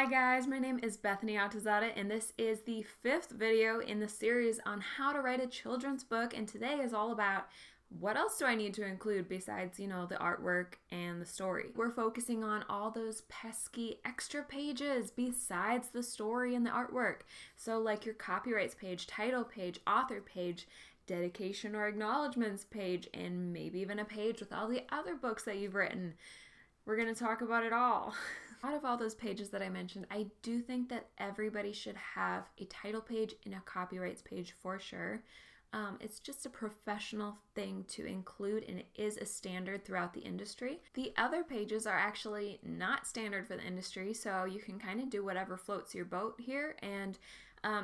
Hi guys, my name is Bethany Atazadeh, and this is the 5th video in the series on how to write a children's book, and today is all about what else do I need to include besides, the artwork and the story. We're focusing on all those pesky extra pages besides the story and the artwork. So like your copyrights page, title page, author page, dedication or acknowledgements page, and maybe even a page with all the other books that you've written. We're going to talk about it all. Out of all those pages that I mentioned, I do think that everybody should have a title page and a copyrights page for sure. It's just a professional thing to include, and it is a standard throughout the industry. The other pages are actually not standard for the industry, so you can kind of do whatever floats your boat here, and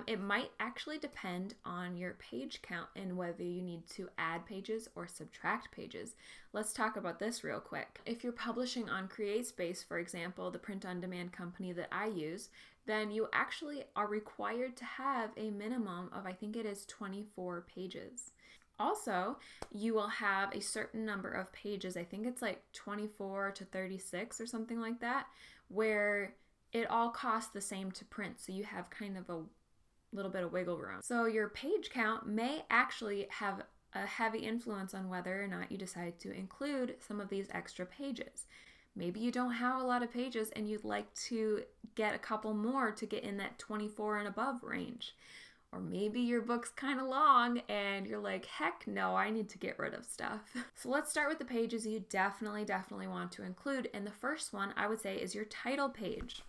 it might actually depend on your page count and whether you need to add pages or subtract pages. Let's talk about this real quick. If you're publishing on CreateSpace, for example, the print-on-demand company that I use, then you actually are required to have a minimum of, I think it is 24 pages. Also, you will have a certain number of pages, I think it's like 24 to 36 or something like that, where it all costs the same to print, so you have kind of a little bit of wiggle room. So your page count may actually have a heavy influence on whether or not you decide to include some of these extra pages. Maybe you don't have a lot of pages and you'd like to get a couple more to get in that 24 and above range. Or maybe your book's kind of long and you're like, heck no, I need to get rid of stuff. So let's start with the pages you definitely want to include. And the first one I would say is your title page.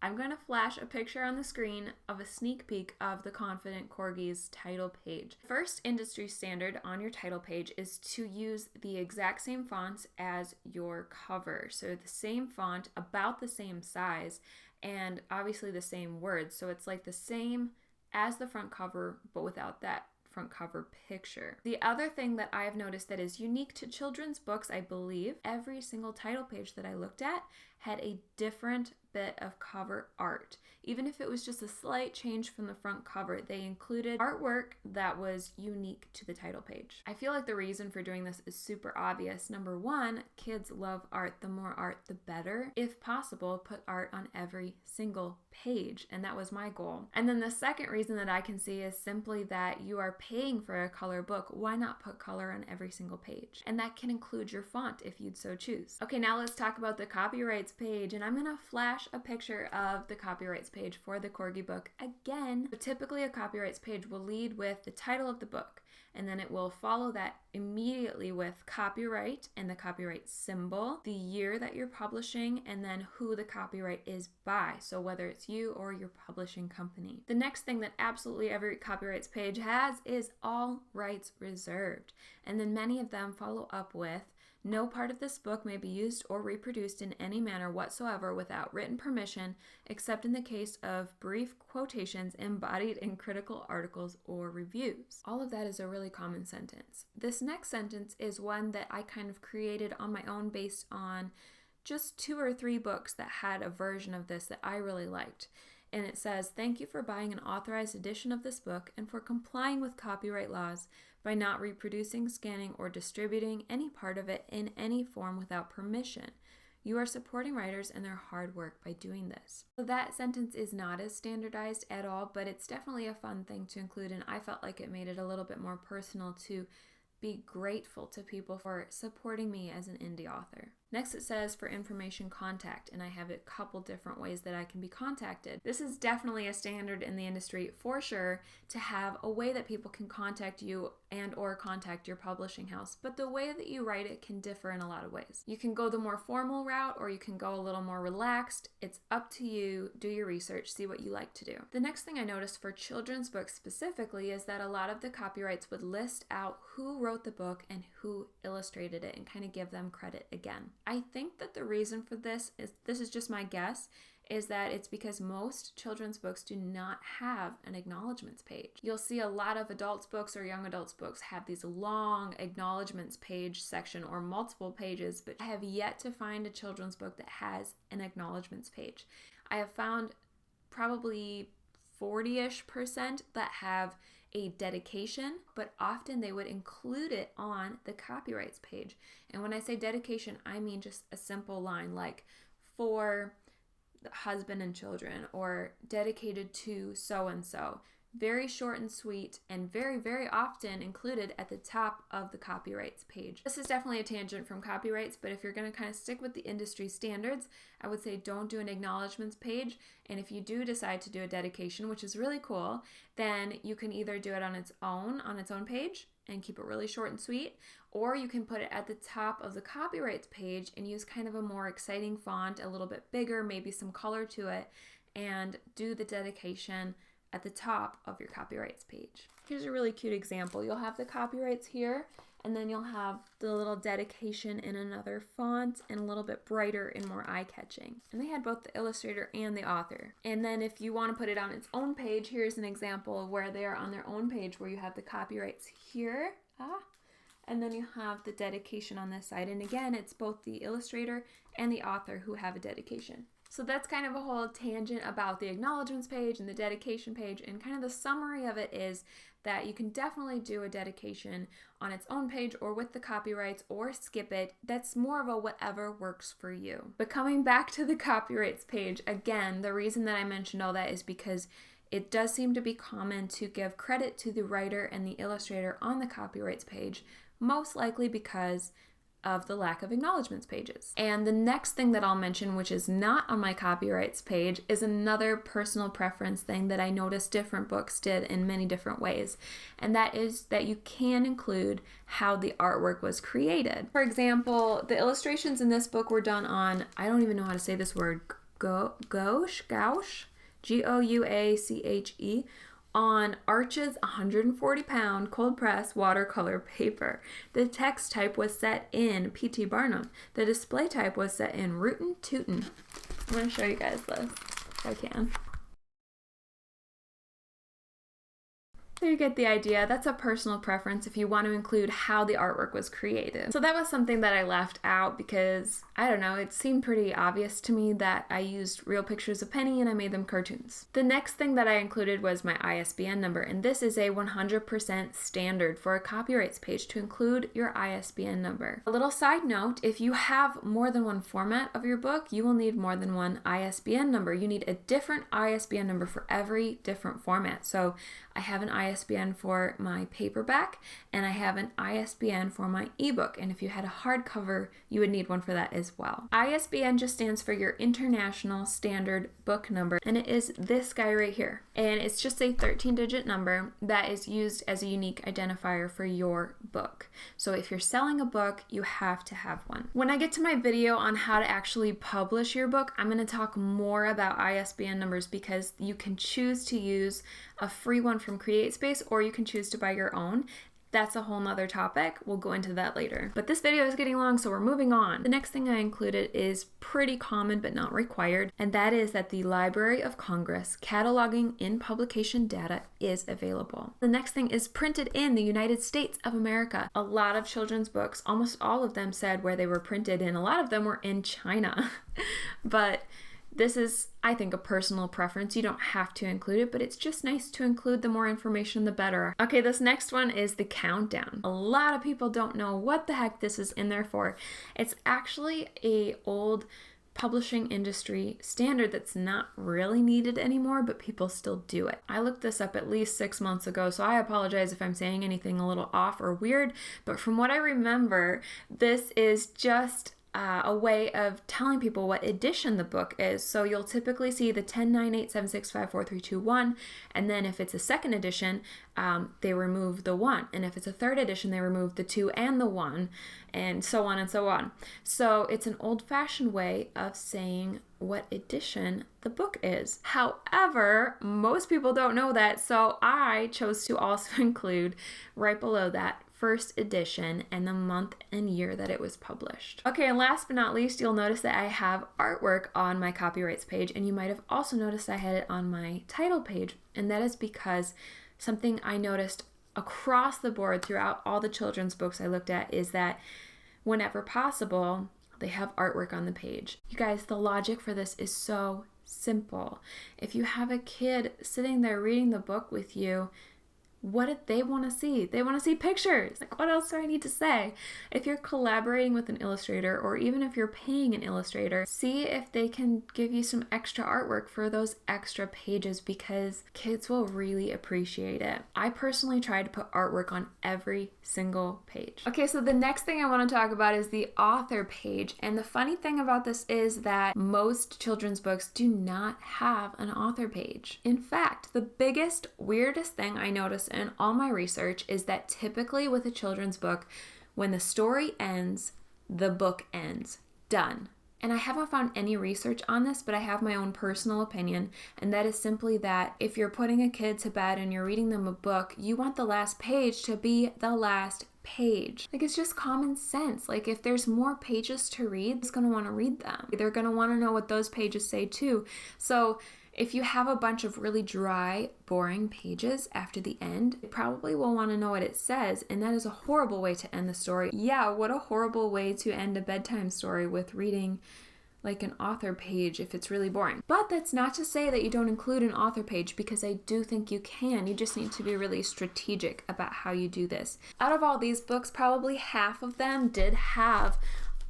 I'm going to flash a picture on the screen of a sneak peek of the Confident Corgi's title page. First industry standard on your title page is to use the exact same fonts as your cover. So the same font, about the same size, and obviously the same words. So it's like the same as the front cover, but without that front cover picture. The other thing that I have noticed that is unique to children's books, I believe, every single title page that I looked at had a different bit of cover art. Even if it was just a slight change from the front cover, they included artwork that was unique to the title page. I feel like the reason for doing this is super obvious. Number one, kids love art. The more art, the better. If possible, put art on every single page, and that was my goal. And then the second reason that I can see is simply that you are paying for a color book. Why not put color on every single page? And that can include your font if you'd so choose. Okay, now let's talk about the copyrights page, and I'm gonna flash a picture of the copyrights page for the Corgi book again. So typically a copyrights page will lead with the title of the book, and then it will follow that immediately with copyright and the copyright symbol, the year that you're publishing, and then who the copyright is by, so whether it's you or your publishing company. The next thing that absolutely every copyrights page has is all rights reserved, and then many of them follow up with no part of this book may be used or reproduced in any manner whatsoever without written permission, except in the case of brief quotations embodied in critical articles or reviews. All of that is a really common sentence. This next sentence is one that I kind of created on my own based on just 2 or 3 books that had a version of this that I really liked. And it says, "Thank you for buying an authorized edition of this book and for complying with copyright laws by not reproducing, scanning, or distributing any part of it in any form without permission. You are supporting writers and their hard work by doing this." So that sentence is not as standardized at all, but it's definitely a fun thing to include, and I felt like it made it a little bit more personal to be grateful to people for supporting me as an indie author. Next it says for information contact, and I have a couple different ways that I can be contacted. This is definitely a standard in the industry for sure, to have a way that people can contact you and or contact your publishing house, but the way that you write it can differ in a lot of ways. You can go the more formal route or you can go a little more relaxed. It's up to you. Do your research, see what you like to do. The next thing I noticed for children's books specifically is that a lot of the copyrights would list out who wrote the book and who illustrated it and kind of give them credit again. I think that the reason for this is just my guess, is that it's because most children's books do not have an acknowledgements page. You'll see a lot of adults books or young adults books have these long acknowledgements page section or multiple pages, but I have yet to find a children's book that has an acknowledgements page. I have found probably 40-ish% that have a dedication, but often they would include it on the copyrights page. And when I say dedication, I mean just a simple line like, for husband and children, or dedicated to so-and-so. Very short and sweet, and very, very often included at the top of the copyrights page. This is definitely a tangent from copyrights, but if you're going to kind of stick with the industry standards, I would say don't do an acknowledgements page. And if you do decide to do a dedication, which is really cool, then you can either do it on its own page and keep it really short and sweet, or you can put it at the top of the copyrights page and use kind of a more exciting font, a little bit bigger, maybe some color to it, and do the dedication at the top of your copyrights page. Here's a really cute example. You'll have the copyrights here, and then you'll have the little dedication in another font and a little bit brighter and more eye-catching. And they had both the illustrator and the author. And then if you want to put it on its own page, here's an example of where they are on their own page, where you have the copyrights here, and then you have the dedication on this side. And again, it's both the illustrator and the author who have a dedication. So that's kind of a whole tangent about the acknowledgements page and the dedication page, and kind of the summary of it is that you can definitely do a dedication on its own page or with the copyrights, or skip it. That's more of a whatever works for you. But coming back to the copyrights page, again, the reason that I mentioned all that is because it does seem to be common to give credit to the writer and the illustrator on the copyrights page, most likely because of the lack of acknowledgements pages. And the next thing that I'll mention, which is not on my copyrights page, is another personal preference thing that I noticed different books did in many different ways. And that is that you can include how the artwork was created. For example, the illustrations in this book were done on, I don't even know how to say this word, gouache, Gouache, on Arch's 140-pound cold-press watercolor paper. The text type was set in P.T. Barnum. The display type was set in Rootin' Tootin'. I'm going to show you guys this if I can. So you get the idea. That's a personal preference if you want to include how the artwork was created. So that was something that I left out because, I don't know, it seemed pretty obvious to me that I used real pictures of Penny and I made them cartoons. The next thing that I included was my ISBN number, and this is a 100% standard for a copyrights page to include your ISBN number. A little side note, if you have more than one format of your book, you will need more than one ISBN number. You need a different ISBN number for every different format. So I have an ISBN for my paperback, and I have an ISBN for my ebook. And if you had a hardcover, you would need one for that as well. ISBN just stands for your International Standard Book Number, and it is this guy right here. And it's just a 13-digit number that is used as a unique identifier for your book. So if you're selling a book, you have to have one. When I get to my video on how to actually publish your book, I'm going to talk more about ISBN numbers, because you can choose to use a free one from CreateSpace, or you can choose to buy your own. That's a whole nother topic. We'll go into that later. But this video is getting long, so we're moving on. The next thing I included is pretty common but not required, and that is that the Library of Congress cataloging in publication data is available. The next thing is printed in the United States of America. A lot of children's books, almost all of them said where they were printed, and a lot of them were in China. But this is, I think, a personal preference. You don't have to include it, but it's just nice to include. The more information, the better. Okay, this next one is the countdown. A lot of people don't know what the heck this is in there for. It's actually a old publishing industry standard that's not really needed anymore, but people still do it. I looked this up at least 6 months ago, so I apologize if I'm saying anything a little off or weird, but from what I remember, this is just a way of telling people what edition the book is. So you'll typically see the 109876543321, and then if it's a second edition, they remove the 1, and if it's a third edition, they remove the 2 and the 1, and so on and so on. So it's an old-fashioned way of saying what edition the book is. However, most people don't know that, so I chose to also include right below that first edition and the month and year that it was published. Okay, and last but not least, you'll notice that I have artwork on my copyrights page, and you might have also noticed I had it on my title page, and that is because something I noticed across the board throughout all the children's books I looked at is that whenever possible, they have artwork on the page. You guys, the logic for this is so simple. If you have a kid sitting there reading the book with you, what did they want to see? They want to see pictures. Like, what else do I need to say? If you're collaborating with an illustrator, or even if you're paying an illustrator, see if they can give you some extra artwork for those extra pages, because kids will really appreciate it. I personally try to put artwork on every single page. Okay, so the next thing I want to talk about is the author page. And the funny thing about this is that most children's books do not have an author page. In fact, the biggest, weirdest thing I noticed in all my research is that typically with a children's book, when the story ends, the book ends. Done. And I haven't found any research on this, but I have my own personal opinion, and that is simply that if you're putting a kid to bed and you're reading them a book, you want the last page to be the last page. Like, it's just common sense. Like, if there's more pages to read, it's going to want to read them. They're going to want to know what those pages say too. So if you have a bunch of really dry, boring pages after the end, you probably will want to know what it says, and that is a horrible way to end the story. Yeah, what a horrible way to end a bedtime story, with reading like an author page if it's really boring. But that's not to say that you don't include an author page, because I do think you can. You just need to be really strategic about how you do this. Out of all these books, probably half of them did have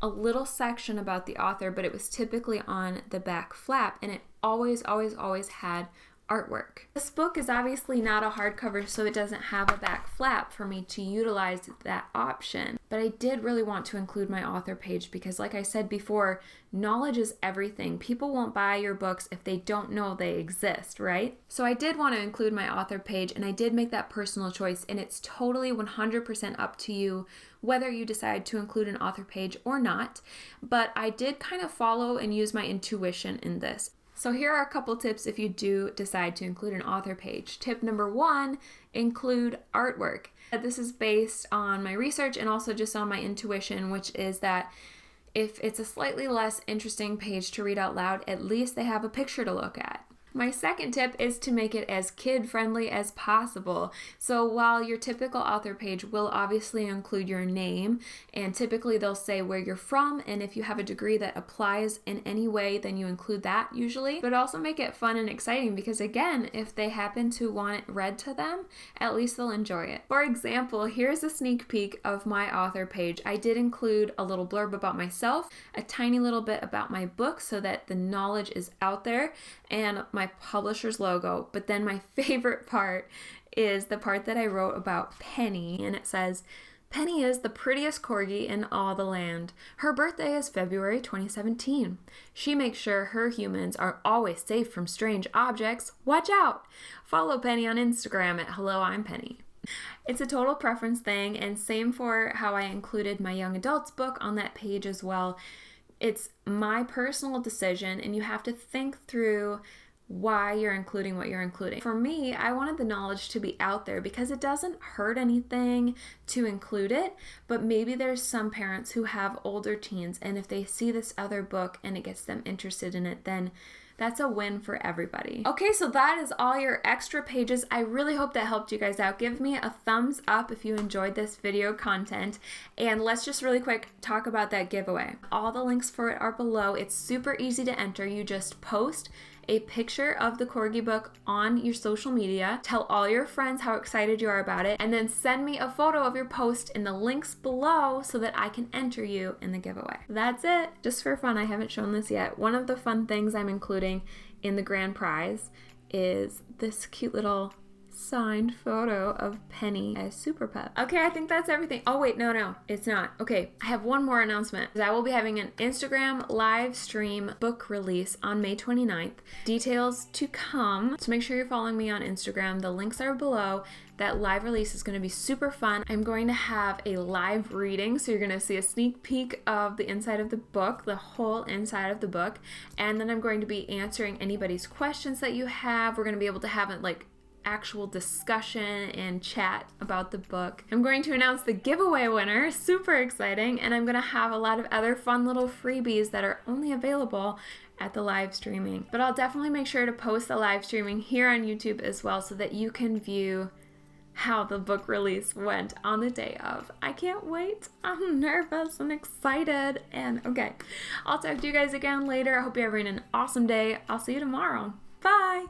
a little section about the author, but it was typically on the back flap, and it always had artwork. This book is obviously not a hardcover, so it doesn't have a back flap for me to utilize that option. But I did really want to include my author page because, like I said before, knowledge is everything. People won't buy your books if they don't know they exist, right? So I did want to include my author page, and I did make that personal choice, and it's totally 100% up to you whether you decide to include an author page or not. But I did kind of follow and use my intuition in this. So here are a couple tips if you do decide to include an author page. Tip number 1, include artwork. This is based on my research and also just on my intuition, which is that if it's a slightly less interesting page to read out loud, at least they have a picture to look at. My second tip is to make it as kid-friendly as possible. So while your typical author page will obviously include your name, and typically they'll say where you're from, and if you have a degree that applies in any way, then you include that usually. But also make it fun and exciting, because again, if they happen to want it read to them, at least they'll enjoy it. For example, here's a sneak peek of my author page. I did include a little blurb about myself, a tiny little bit about my book so that the knowledge is out there, and my publisher's logo. But then my favorite part is the part that I wrote about Penny, and it says, "Penny is the prettiest corgi in all the land. Her birthday is February 2017. She makes sure her humans are always safe from strange objects. Watch out! Follow Penny on Instagram at Hello, I'm Penny." It's a total preference thing, and same for how I included my young adults book on that page as well. It's my personal decision, and you have to think through why you're including what you're including. For me, I wanted the knowledge to be out there because it doesn't hurt anything to include it, but maybe there's some parents who have older teens, and if they see this other book and it gets them interested in it, then that's a win for everybody. Okay, so that is all your extra pages. I really hope that helped you guys out. Give me a thumbs up if you enjoyed this video content. And let's just really quick talk about that giveaway. All the links for it are below. It's super easy to enter. You just post a picture of the Corgi book on your social media, tell all your friends how excited you are about it, and then send me a photo of your post in the links below so that I can enter you in the giveaway. That's it. Just for fun, I haven't shown this yet. One of the fun things I'm including in the grand prize is this cute little signed photo of Penny as Super Pup. Okay, I think that's everything. Oh wait, no, it's not. Okay, I have one more announcement. I will be having an Instagram live stream book release on May 29th. Details to come. So make sure you're following me on Instagram. The links are below. That live release is going to be super fun. I'm going to have a live reading, so you're going to see a sneak peek of the inside of the book, the whole inside of the book, and then I'm going to be answering anybody's questions that you have. We're going to be able to have it like actual discussion and chat about the book. I'm going to announce the giveaway winner, super exciting, and I'm going to have a lot of other fun little freebies that are only available at the live streaming. But I'll definitely make sure to post the live streaming here on YouTube as well so that you can view how the book release went on the day of. I can't wait. I'm nervous and excited. And okay, I'll talk to you guys again later. I hope you're having an awesome day. I'll see you tomorrow. Bye!